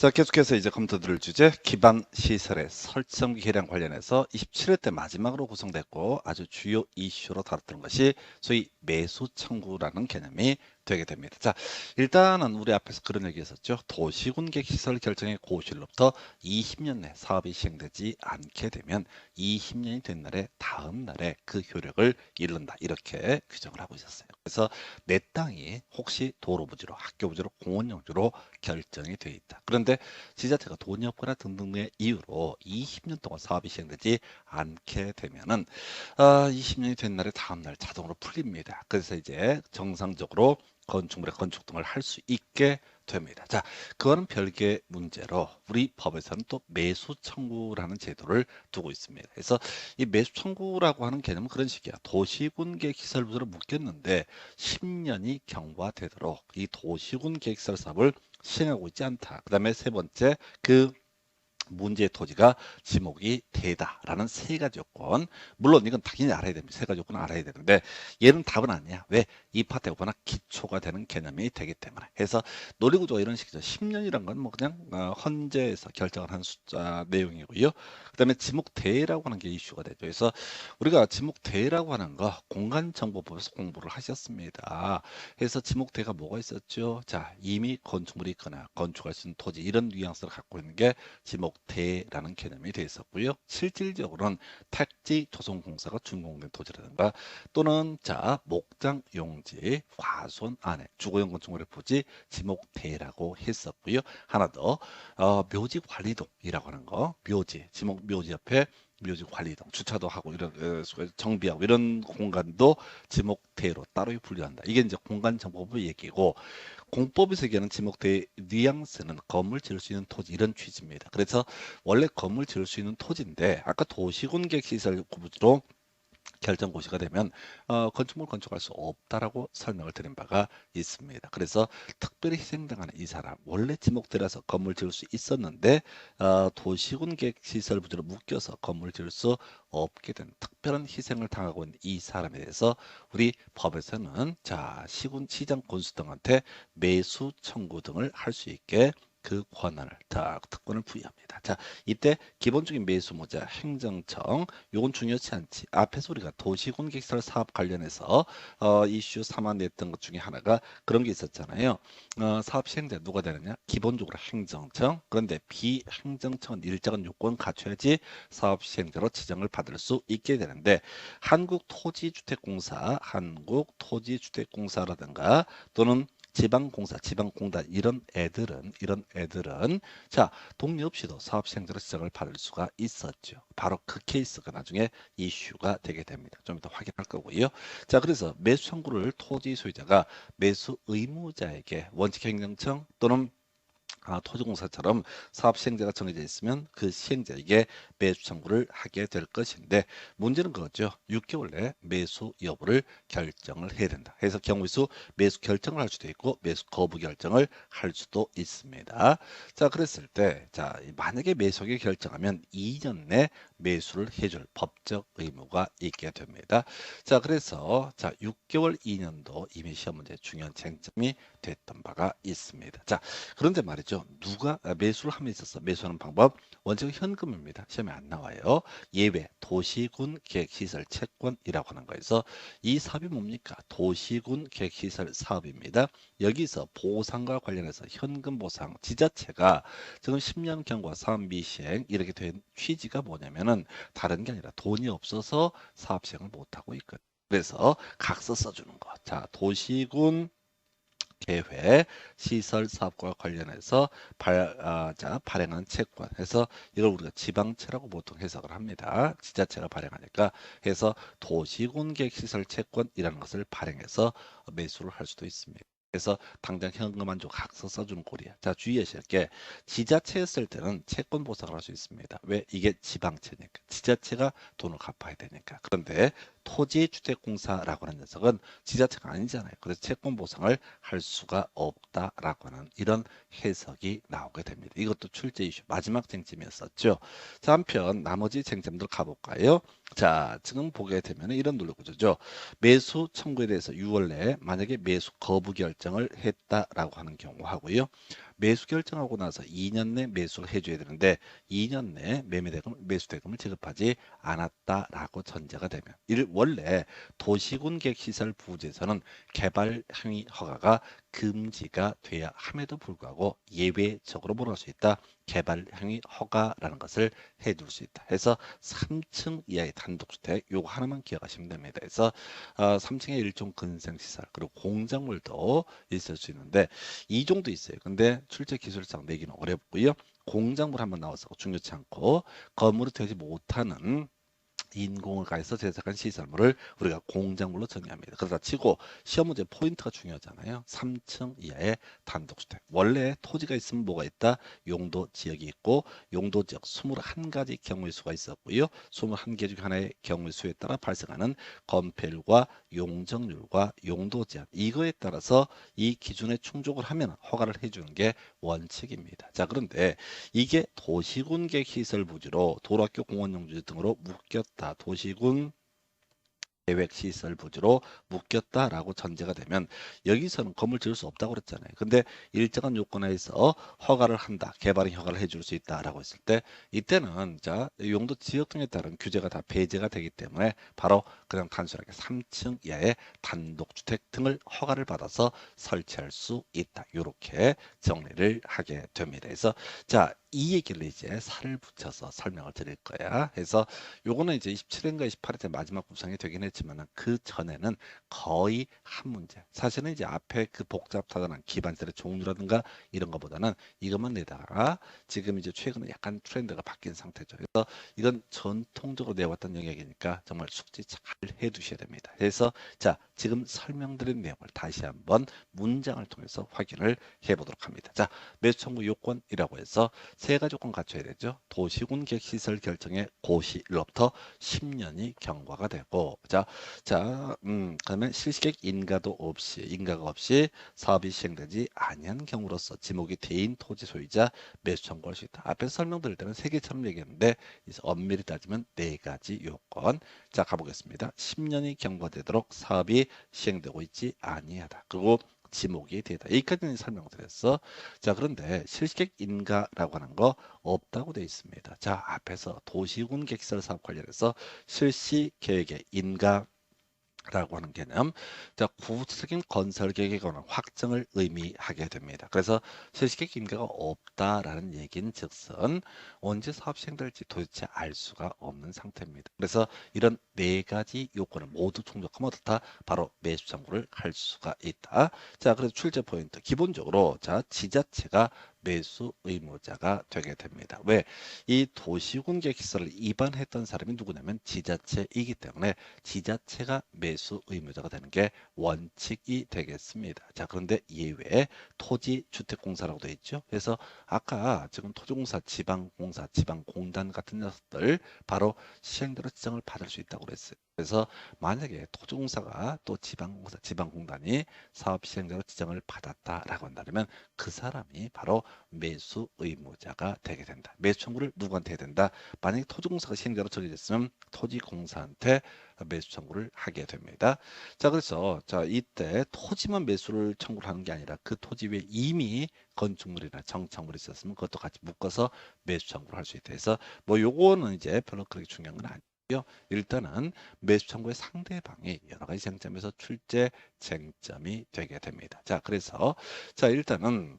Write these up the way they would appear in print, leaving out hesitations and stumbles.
자, 계속해서 이제 검토 드릴 주제 기반 시설의 설정비 계량 관련해서 27회 때 마지막으로 구성됐고 아주 주요 이슈로 다뤘던 것이 소위 매수 청구라는 개념이 되게 됩니다. 자, 일단은 우리 앞에서 그런 얘기 했었죠. 도시군객 시설 결정의 고시일로부터 20년 내 사업이 시행되지 않게 되면 20년이 된 날에 다음 날에 그 효력을 잃는다. 이렇게 규정을 하고 있었어요. 그래서 내 땅이 혹시 도로 부지로, 학교 부지로, 공원 용지로 결정이 돼 있다. 그런데 지자체가 돈이 없거나 등등의 이유로 20년 동안 사업이 시행되지 않게 되면은 20년이 된 날에 다음 날 자동으로 풀립니다. 그래서 이제 정상적으로 건축물의 건축 등을 할 수 있게 됩니다. 자, 그거는 별개의 문제로 우리 법에서는 또 매수 청구라는 제도를 두고 있습니다. 그래서 이 매수 청구라고 하는 개념은 그런 식이야. 도시군 계획시설 부지로 묶였는데 10년이 경과되도록 이 도시군 계획시설 사업을 시행하고 있지 않다. 그다음에 세 번째, 그 문제의 토지가 지목이 되다라는 세 가지 요건. 물론 이건 당연히 알아야 됩니다. 세 가지 요건은 알아야 되는데 얘는 답은 아니야. 왜? 이 파트가 워낙 기초가 되는 개념이 되기 때문에. 해서 논리구조가 이런 식이죠. 10년이란 건 뭐 그냥 헌재에서 결정을 한 숫자 내용이고요. 그다음에 지목대라고 하는 게 이슈가 되죠. 그래서 우리가 지목대라고 하는 거 공간정보법에서 공부를 하셨습니다. 그래서 지목대가 뭐가 있었죠? 자, 이미 건축물이 있거나 건축할 수 있는 토지 이런 뉘앙스를 갖고 있는 게 지목대라는 개념이 되어 있었고요. 실질적으로는 택지 조성공사가 준공된 토지라든가 또는 자 목장 용지 과수원 안에 주거용 건축물의 부지 지목대라고 했었고요. 하나 더 묘지 관리동이라고 하는 거 묘지 지목 묘지 옆에 묘지 관리동 주차도 하고 이런 정비하고 이런 공간도 지목대로 따로 분류한다. 이게 이제 공간정보부 얘기고 공법에서 얘기하는 지목대의 뉘앙스는 건물 지을 수 있는 토지 이런 취지입니다. 그래서 원래 건물 지을 수 있는 토지인데 아까 도시군객 시설 구부지로 결정 고시가 되면 건축물 건축할 수 없다라고 설명을 드린 바가 있습니다. 그래서 특별히 희생당하는 이 사람 원래 지목대라서 건물 지을 수 있었는데 도시군객 시설 부지로 묶여서 건물 지을 수 없게 된 특별한 희생을 당하고 있는 이 사람에 대해서 우리 법에서는 자 시군 시장 군수 등한테 매수 청구 등을 할 수 있게 그 권한을 특권을 부여합니다. 자, 이때 기본적인 매수 모자 행정청 요건 중요치 않지. 앞에서 우리가 도시군객시설 사업 관련해서 이슈 삼아냈던 것 중에 하나가 그런 게 있었잖아요. 사업 시행자 누가 되느냐? 기본적으로 행정청. 그런데 비행정청은 일정한 요건 갖춰야지 사업 시행자로 지정을 받을 수 있게 되는데 한국토지주택공사라든가 또는 지방공사, 지방공단 이런 애들은 자 동의 없이도 사업 시행자로 지정을 받을 수가 있었죠. 바로 그 케이스가 나중에 이슈가 되게 됩니다. 좀 이따 확인할 거고요. 자 그래서 매수 청구를 토지 소유자가 매수 의무자에게 원칙행정청 또는 토지공사처럼 사업 시행자가 정해져 있으면 그 시행자에게 매수 청구를 하게 될 것인데 문제는 그거죠. 6개월 내에 매수 여부를 결정을 해야 된다. 그래서 경우수 매수 결정을 할 수도 있고 매수 거부 결정을 할 수도 있습니다. 자, 그랬을 때 자, 만약에 매수하게 결정하면 2년 내 매수를 해줄 법적 의무가 있게 됩니다. 자, 그래서 자, 6개월 2년도 이미 시험 문제 중요한 쟁점이 됐던 바가 있습니다. 자, 그런데 말이죠. 누가 매수를 함에 있어서 매수하는 방법 원칙은 현금입니다. 시험에 안 나와요. 예외 도시군 계획시설 채권이라고 하는 거에서 이 사업이 뭡니까? 도시군 계획시설 사업입니다. 여기서 보상과 관련해서 현금 보상 지자체가 지금 10년 경과 사업 미시행 이렇게 된 취지가 뭐냐면은 다른 게 아니라 돈이 없어서 사업 시행을 못하고 있거든요. 그래서 각서 써주는 거. 자, 도시군 계획 시설 사업과 관련해서 발행한 채권 해서 이걸 우리가 지방채라고 보통 해석을 합니다. 지자체가 발행하니까 해서 도시군계획 시설 채권이라는 것을 발행해서 매수를 할 수도 있습니다. 그래서 당장 현금 안 주고 각서 써주는 꼴이야. 자, 주의하실 게 지자체였을 때는 채권 보상을 할 수 있습니다. 왜? 이게 지방채니까. 지자체가 돈을 갚아야 되니까. 그런데 토지주택공사라고 하는 녀석은 지자체가 아니잖아요. 그래서 채권 보상을 할 수가 없다라고 하는 이런 해석이 나오게 됩니다. 이것도 출제 이슈 마지막 쟁점이었었죠. 자, 한편 나머지 쟁점들 가볼까요? 자, 지금 보게 되면 이런 논리 구조죠. 매수 청구에 대해서 6월 내에 만약에 매수 거부 결정을 했다라고 하는 경우 하고요. 매수 결정하고 나서 2년 내 매수를 해줘야 되는데 2년 내 매수 대금을 지급하지 않았다라고 전제가 되면 원래 도시군 계획시설 부지에서는 개발 행위 허가가 금지가 돼야 함에도 불구하고 예외적으로 뭐할 수 있다. 개발 행위 허가라는 것을 해둘 수 있다. 해서 3층 이하의 단독주택 요거 하나만 기억하시면 됩니다. 그래서 3층에 일종 근생시설 그리고 공작물도 있을 수 있는데 이 정도 있어요. 근데 출제 기술상 내기는 어렵고요. 공작물 한번 나와서 중요치 않고 건물이 되지 못하는 인공을 가해서 제작한 시설물을 우리가 공작물로 정의합니다. 그러다 치고 시험 문제 포인트가 중요하잖아요. 3층 이하의 단독주택. 원래 토지가 있으면 뭐가 있다? 용도 지역이 있고 용도 지역 21가지 경우의 수가 있었고요. 21개 중 하나의 경우의 수에 따라 발생하는 건폐율과 용적률과 용도 제한 이거에 따라서 이 기준에 충족을 하면 허가를 해주는 게 원칙입니다. 자, 그런데 이게 도시군 계획시설 부지로 도로학교 공원용지 등으로 묶였다. 도시군 계획시설 부지로 묶였다라고 전제가 되면 여기서는 건물 지을 수 없다고 그랬잖아요. 근데 일정한 요건에서 허가를 한다. 개발의 허가를 해줄 수 있다라고 했을 때 이때는 자 용도 지역 등에 따른 규제가 다 배제가 되기 때문에 바로 그냥 단순하게 3층 이하의 단독주택 등을 허가를 받아서 설치할 수 있다. 이렇게 정리를 하게 됩니다. 그래서 자 이 얘기를 이제 살을 붙여서 설명을 드릴 거야. 그래서 요거는 이제 27회인가 28회 마지막 구성이 되긴 했지만 그 전에는 거의 한 문제. 사실은 이제 앞에 그 복잡하다는 기반설의 종류라든가 이런 것보다는 이것만 내다가 지금 이제 최근에 약간 트렌드가 바뀐 상태죠. 그래서 이건 전통적으로 내왔던 영역이니까 정말 숙지 잘 해두셔야 됩니다. 그래서 자 지금 설명드린 내용을 다시 한번 문장을 통해서 확인을 해보도록 합니다. 자 매수 청구 요건이라고 해서 세 가지 조건 갖춰야 되죠. 도시군 계획시설 결정의 고시로부터 10년이 경과가 되고 그러면 실시계획 인가가 없이 사업이 시행되지 아니한 경우로서 지목이 대인 토지 소유자 매수 청구할 수 있다. 앞에서 설명드릴 때는 세 개처럼 얘기했는데 엄밀히 따지면 네 가지 요건. 자 가보겠습니다. 10년이 경과되도록 사업이 시행되고 있지 아니하다. 그리고 지목이 되다. 여기까지는 설명드렸어. 자, 그런데 실시계획 인가라고 하는 거 없다고 되어 있습니다. 자, 앞에서 도시군 계획시설 사업 관련해서 실시계획의 인가 라고 하는 개념. 자, 구체적인 건설 계획에 관한 확정을 의미하게 됩니다. 그래서 실시계획 인가가 없다라는 얘기는 즉슨 언제 사업 시행될지 도대체 알 수가 없는 상태입니다. 그래서 이런 네 가지 요건을 모두 충족하면 어떻다? 바로 매수 청구를 할 수가 있다. 자, 그래서 출제 포인트. 기본적으로 자, 지자체가 매수 의무자가 되게 됩니다. 왜? 이 도시군 계획시설을 입안했던 사람이 누구냐면 지자체이기 때문에 지자체가 매수 의무자가 되는 게 원칙이 되겠습니다. 자, 그런데 예외 토지주택공사라고 되어 있죠. 그래서 아까 지금 토지공사, 지방공사, 지방공단 같은 녀석들 바로 시행대로 지정을 받을 수 있다고 그랬어요. 그래서 만약에 토지공사가 또 지방공사, 지방공단이 사업 시행자로 지정을 받았다라고 한다면 그 사람이 바로 매수 의무자가 되게 된다. 매수 청구를 누구한테 해야 된다? 만약에 토지공사가 시행자로 정해졌으면 토지공사한테 매수 청구를 하게 됩니다. 자, 그래서 자 이때 토지만 매수를 청구를 하는 게 아니라 그 토지 위에 이미 건축물이나 정착물이 있었으면 그것도 같이 묶어서 매수 청구를 할 수 있다. 해서 뭐 요거는 이제 별로 그렇게 중요한 건 아니에요. 일단은 매수 청구의 상대방이 여러 가지 쟁점에서 출제 쟁점이 되게 됩니다. 자, 그래서 자 일단은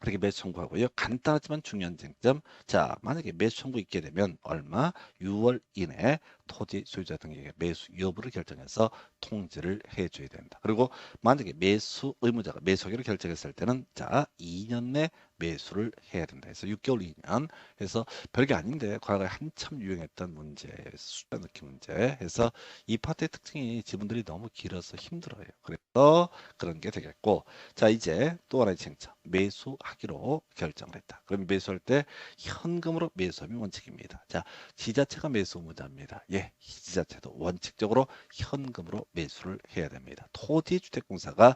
이렇게 매수 청구하고요. 간단하지만 중요한 쟁점. 자, 만약에 매수 청구 있게 되면 얼마? 6월 이내 토지 소유자 등에게 매수 여부를 결정해서 통지를 해줘야 된다. 그리고 만약에 매수 의무자가 매수하기로 결정했을 때는 자 2년 내 매수를 해야 된다. 그래서 6개월 2년. 그래서 별게 아닌데 과거에 한참 유행했던 문제, 숫자 넣기 문제. 해서 이 파트의 특징이 지분들이 너무 길어서 힘들어요. 그래서 그런 게 되겠고, 자 이제 또 하나의 쟁점. 매수하기로 결정을 했다. 그럼 매수할 때 현금으로 매수하면 원칙입니다. 자, 지자체가 매수 의무자입니다. 예, 지자체도 원칙적으로 현금으로 매수를 해야 됩니다. 토지주택공사가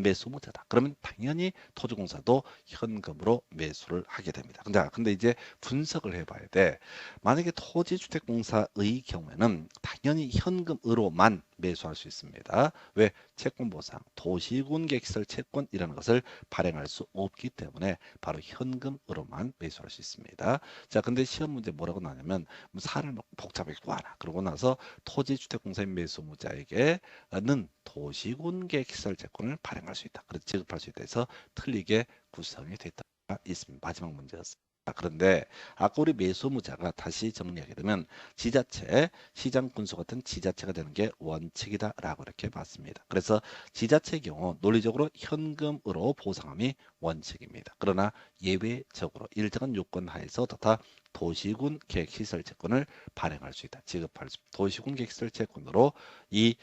매수 의무자다. 그러면 당연히 토지공사도 현금 현금으로 매수를 하게 됩니다. 근데 이제 분석을 해봐야 돼. 만약에 토지주택공사의 경우에는 당연히 현금으로만 매수할 수 있습니다. 왜? 채권보상, 도시군계시설 채권이라는 것을 발행할 수 없기 때문에 바로 현금으로만 매수할 수 있습니다. 자, 근데 시험 문제 뭐라고 나냐면 사를 막 복잡하게 구하라. 그러고 나서 토지주택공사인 매수무자에게는 도시군계시설 채권을 발행할 수 있다. 그래서 지급할 수 있다 해서 틀리게 구성이 됐다. 있습니다. 마지막 문제였습니다. 그런데 아까 우리 매수무자가 다시 정리하게 되면 지자체, 시장 군수 같은 지자체가 되는 게 원칙이다라고 이렇게 봤습니다. 그래서 지자체의 경우 논리적으로 현금으로 보상함이 원칙입니다. 그러나 예외적으로 일정한 요건 하에서 다 도시군 계획시설 채권을 발행할 수 있다. 지급할 수 도시군 계획시설 채권으로 이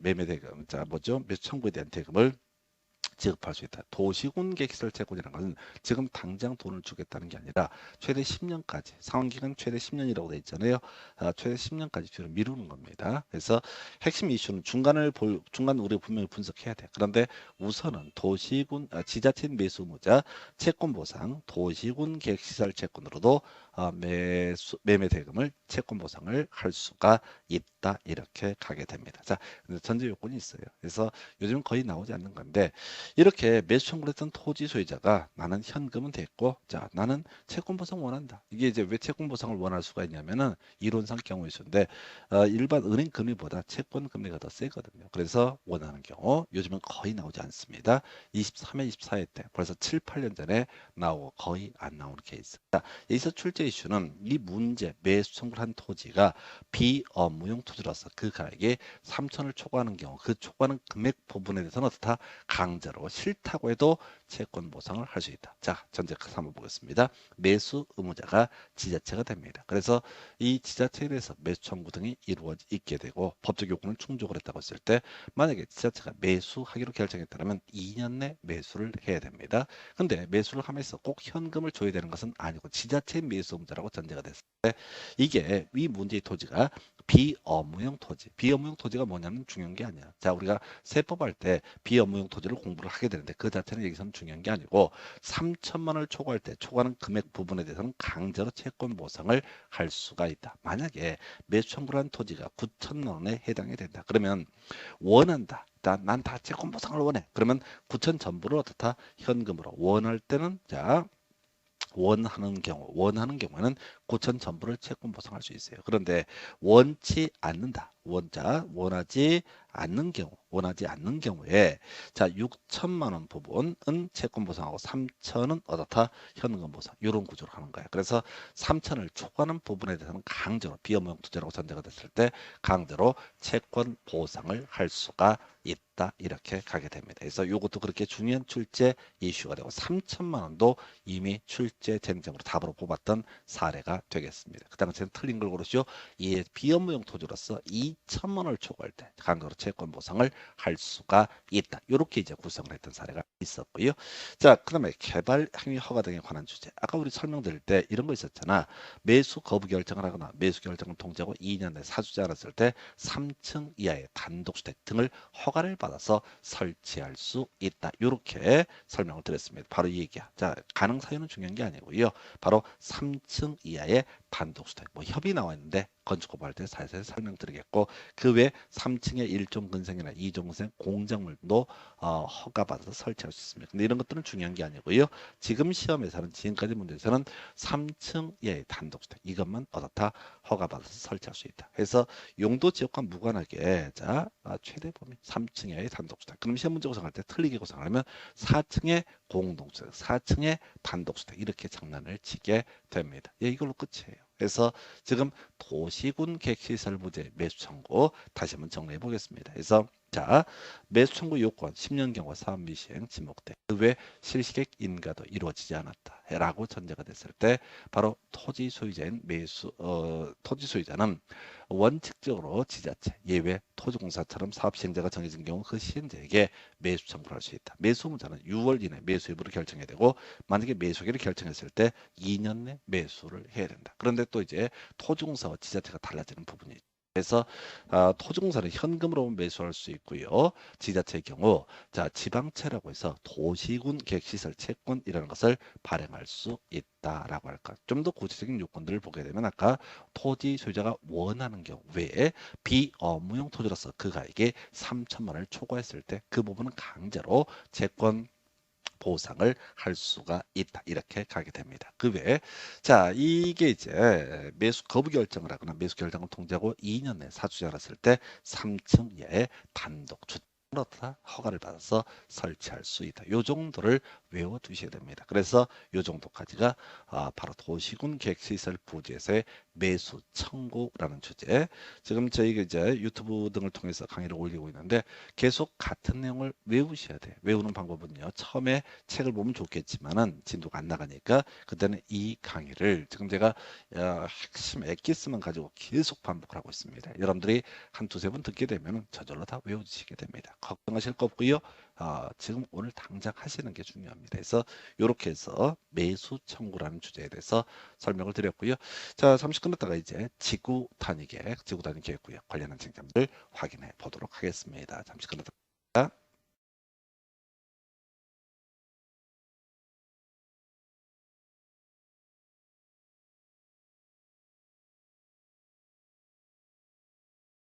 매매 대금, 자 뭐죠? 매수 청구에 대한 대금을 지급할 수 있다. 도시군계시설 채권이라는 것은 지금 당장 돈을 주겠다는 게 아니라 최대 10년까지 상환기간 최대 10년이라고 되어 있잖아요. 최대 10년까지 뒤로 미루는 겁니다. 그래서 핵심 이슈는 중간 우리가 분명히 분석해야 돼. 그런데 우선은 지자체 매수무자 채권보상 도시군계획시설 채권으로도 매매 대금을 채권 보상을 할 수가 있다. 이렇게 가게 됩니다. 자, 근데 전제 요건이 있어요. 그래서 요즘 거의 나오지 않는 건데 이렇게 매수 청구를 했던 토지 소유자가 나는 현금은 됐고 자 나는 채권 보상 원한다. 이게 이제 왜 채권 보상을 원할 수가 있냐면은 이론상 경우의 수인데 일반 은행 금리보다 채권 금리가 더 세거든요. 그래서 원하는 경우 요즘은 거의 나오지 않습니다. 23회, 24회 때 벌써 7, 8년 전에 나오고 거의 안 나오는 케이스. 자, 여기서 출제 이슈는 이 문제 매수 청구를 한 토지가 비업무용 토지로서 그 가액이 3천을 초과하는 경우 그 초과하는 금액 부분에 대해서는 어떻다 강제로 싫다고 해도 채권 보상을 할 수 있다. 자, 전제 한번 보겠습니다. 매수 의무자가 지자체가 됩니다. 그래서 이 지자체에 대해서 매수 청구 등이 이루어지게 되고 법적 요건을 충족을 했다고 했을 때 만약에 지자체가 매수하기로 결정했다면 2년 내 매수를 해야 됩니다. 근데 매수를 하면서 꼭 현금을 줘야 되는 것은 아니고 지자체 매수 의무자라고 전제가 됐을 때 이게 이 문제의 토지가 비업무용 토지. 비업무용 토지가 뭐냐면 중요한 게 아니야. 자, 우리가 세법할 때 비업무용 토지를 공부를 하게 되는데 그 자체는 여기서는 중요한 게 아니고 3천만 원을 초과할 때 초과하는 금액 부분에 대해서는 강제로 채권 보상을 할 수가 있다. 만약에 매수 청구를 한 토지가 9천만 원에 해당이 된다. 그러면 원한다. 난 다 채권 보상을 원해. 그러면 9천 전부를 어떻다? 현금으로. 원할 때는 자 원하는 경우에는 9천 전부를 채권 보상할 수 있어요. 그런데 원치 않는다. 원하지 않는 경우에 자 6천만 원 부분은 채권 보상하고 3천은 어떻다 현금 보상 이런 구조로 하는 거야. 그래서 3천을 초과하는 부분에 대해서는 강제로 비업무용 투자라고 전제가 됐을 때 강제로 채권 보상을 할 수가 있다. 이렇게 가게 됩니다. 그래서 이것도 그렇게 중요한 출제 이슈가 되고 3천만 원도 이미 출제 쟁점으로 답으로 뽑았던 사례가 되겠습니다. 그 당시에는 틀린 걸 고르시오. 이에 비업무용 토지로서 2천만 원을 초과할 때 강제로 채권 보상을 할 수가 있다. 이렇게 이제 구성을 했던 사례가 있었고요. 자, 그다음에 개발 행위 허가 등에 관한 주제. 아까 우리 설명드릴 때 이런 거 있었잖아. 매수 거부 결정을 하거나 매수 결정을 통지하고 2년 내 사주지 않았을 때 3층 이하의 단독주택 등을 허가를 받아서 설치할 수 있다. 이렇게 설명을 드렸습니다. 바로 이 얘기야. 자, 가능 사유는 중요한 게 아니고요. 바로 3층 이하의 단독주택. 뭐 협의 나와 있는데 건축법 할 때 자세히 설명드리겠고 그 외 3층의 1종 근생이나 2종 근생 공작물도 허가받아서 설치할 수 있습니다. 근데 이런 것들은 중요한 게 아니고요. 지금 시험에서는 지금까지 문제에서는 3층 이하의 단독주택 이것만 어떻다 허가받아서 설치할 수 있다. 그래서 용도 지역과 무관하게 자 최대 범위 3층 이하의 단독주택. 그럼 시험 문제 구성할 때 틀리게 구성하려면 4층의 공동주택, 4층의 단독주택 이렇게 장난을 치게 됩니다. 예, 이걸로 끝이에요. 그래서 지금 도시군 객시설 부재 매수 청구 다시 한번 정리해 보겠습니다. 그래서 자 매수 청구 요건 10년 경과 사업 미시행 지목돼 그 외 실시객 인가도 이루어지지 않았다라고 전제가 됐을 때 바로 토지 소유자인 토지 소유자는 원칙적으로 지자체 예외 토지공사처럼 사업 시행자가 정해진 경우 그 시행자에게 매수 청구를 할 수 있다. 매수 의무자는 6월 이내 매수 여부를 결정해야 되고 만약에 매수기를 결정했을 때 2년 내 매수를 해야 된다. 그런데 또 이제 토지공사와 지자체가 달라지는 부분이 그래서 토지공사는 현금으로 매수할 수 있고요. 지자체의 경우 자 지방채라고 해서 도시군 계획시설 채권이라는 것을 발행할 수 있다라고 할까. 좀 더 구체적인 요건들을 보게 되면 아까 토지 소유자가 원하는 경우 외에 비업무용 토지로서 그 가액이 3천만 원을 초과했을 때 그 부분은 강제로 채권 보상을 할 수가 있다. 이렇게 가게 됩니다. 그 외에 자 이게 이제 매수 거부 결정을 하거나 매수 결정을 통지하고 2년 내 사주자를 했을 때 3층 이하의 단독 주택 다 허가를 받아서 설치할 수 있다. 요 정도를 외워 두셔야 됩니다. 그래서 요 정도까지가 바로 도시군 계획시설 부지에서의 매수 청구라는 주제. 지금 저희가 이제 유튜브 등을 통해서 강의를 올리고 있는데 계속 같은 내용을 외우셔야 돼요. 외우는 방법은요. 처음에 책을 보면 좋겠지만은 진도가 안 나가니까 그때는 이 강의를 지금 제가 핵심 엑기스만 가지고 계속 반복을 하고 있습니다. 여러분들이 한 두세 번 듣게 되면 저절로 다 외워지시게 됩니다. 걱정하실 거 없고요. 지금 오늘 당장 하시는 게 중요합니다. 그래서 이렇게 해서 매수 청구라는 주제에 대해서 설명을 드렸고요. 자, 잠시 끝났다가 이제 지구 단위 계획, 지구 단위 계획 구역 관련한 쟁점들 확인해 보도록 하겠습니다. 잠시 끝났다가